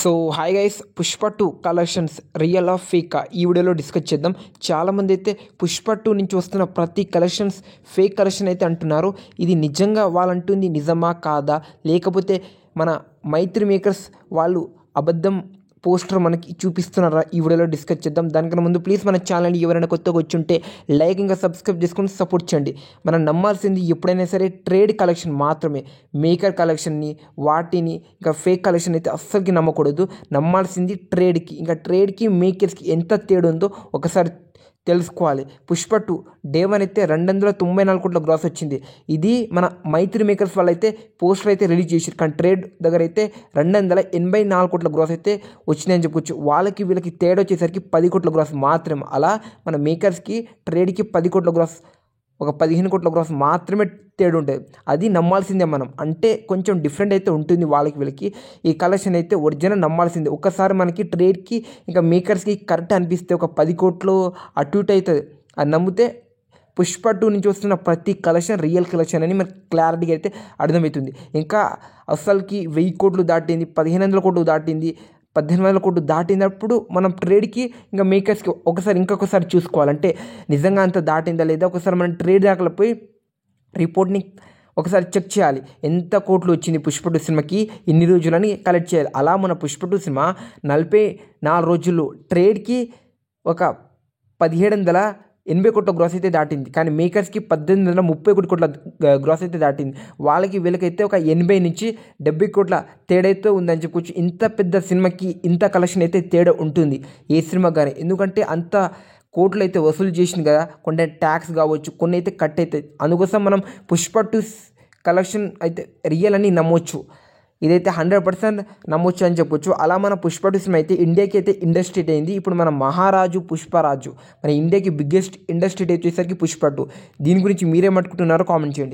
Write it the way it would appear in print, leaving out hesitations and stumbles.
So hi guys, Pushpa 2 collections real of fake ఈ వీడియోలో discuss చేద్దాం. చాలామంది అయితే పుష్ప 2 నుంచి వస్తున్న ప్రతి కలెక్షన్స్ ఫేక్ కలెక్షన్ అయితే అంటున్నారు. ఇది నిజంగా వాళ్ళంటుంది నిజమా కాదా, లేకపోతే మన మైత్రి మేకర్స్ వాళ్ళు అబద్ధం పోస్టర్ మనకి చూపిస్తున్నారా, ఈ వీడియోలో డిస్కస్ చేద్దాం. దానికన్నా ముందు ప్లీజ్ మన ఛానల్ని ఎవరైనా కొత్తగా వచ్చి ఉంటే లైక్ ఇంకా సబ్స్క్రైబ్ చేసుకొని సపోర్ట్ చేయండి. మనం నమ్మాల్సింది ఎప్పుడైనా సరే ట్రేడ్ కలెక్షన్ మాత్రమే. మేకర్ కలెక్షన్ని, వాటిని ఇంకా ఫేక్ కలెక్షన్ అయితే అస్సలకి నమ్మకూడదు. నమ్మాల్సింది ట్రేడ్కి. ఇంకా ట్రేడ్కి మేకర్స్కి ఎంత తేడా ఉందో ఒకసారి తెలుసుకోవాలి. పుష్ప 2 డే 1 అయితే 294 కోట్ల గ్రాస్ వచ్చింది. ఇది మన మైత్రి మేకర్స్ వాళ్ళు అయితే పోస్టర్ అయితే రిలీజ్ చేశారు. కానీ ట్రేడ్ దగ్గర అయితే 284 కోట్ల గ్రాస్ అయితే వచ్చిందని చెప్పుకోవచ్చు. వాళ్ళకి వీళ్ళకి తేడా వచ్చేసరికి 10 కోట్ల గ్రాస్ మాత్రమే. అలా మన మేకర్స్కి ట్రేడ్కి 10 కోట్ల గ్రాస్, ఒక 15 కోట్ల గ్రాస్ మాత్రమే తేడా ఉంటుంది. అది నమ్మాల్సిందే మనం. అంటే కొంచెం డిఫరెంట్ అయితే ఉంటుంది వాళ్ళకి వీళ్ళకి. ఈ కలెక్షన్ అయితే ఒరిజినల్ నమ్మాల్సిందే. ఒక్కసారి మనకి ట్రేడ్కి ఇంకా మేకర్స్కి కరెక్ట్ అనిపిస్తే ఒక 10 కోట్లు అటు ఇటు అవుతుంది. అది నమ్మితే పుష్ప 2 నుంచి వస్తున్న ప్రతి కలెక్షన్ రియల్ కలెక్షన్ అని మనకి క్లారిటీగా అయితే అర్థమవుతుంది. ఇంకా అసలుకి 1000 కోట్లు దాటింది, 1500 కోట్లు దాటింది, 1800 కోట్లు దాటినప్పుడు మనం ట్రేడ్కి ఇంకా మేకర్స్కి ఇంకొకసారి చూసుకోవాలంటే నిజంగా అంత దాటిందా లేదా. ఒకసారి మనం ట్రేడ్ దాకా పోయి రిపోర్ట్ని ఒకసారి చెక్ చేయాలి. ఎంత కోట్లు వచ్చింది పుష్ప 2 సినిమాకి ఇన్ని రోజులని కలెక్ట్ చేయాలి. అలా మన పుష్ప 2 సినిమా 44 రోజుల్లో ట్రేడ్కి ఒక 1780 కోట్ల గ్రాస్ అయితే దాటింది. కానీ మేకర్స్కి 1831 కోట్ల గ్రాస్ అయితే దాటింది. వాళ్ళకి వీళ్ళకైతే ఒక 80 నుంచి 70 కోట్ల తేడా అయితే ఉందని చెప్పుకోవచ్చు. ఇంత పెద్ద సినిమాకి ఇంత కలెక్షన్ అయితే తేడా ఉంటుంది ఏ సినిమా కానీ. ఎందుకంటే అంత కోట్లు అయితే వసూలు చేసింది కదా, కొన్ని ట్యాక్స్ కావచ్చు, కొన్ని అయితే కట్ అవుతాయి. అందుకోసం మనం పుష్ప 2 కలెక్షన్ అయితే రియల్ అని నమ్మొచ్చు. ఇదైతే 100% నమ్మొచ్చు అని చెప్పొచ్చు. అలా మన పుష్ప 2 సినిమా అయితే ఇండియాకి అయితే ఇండస్ట్రీ అయింది. ఇప్పుడు మన మహారాజు పుష్పరాజు మన ఇండియాకి బిగ్గెస్ట్ ఇండస్ట్రీ వచ్చేసరికి పుష్ప 2. దీని గురించి మీరేమనుకుంటున్నారో కామెంట్ చేయండి.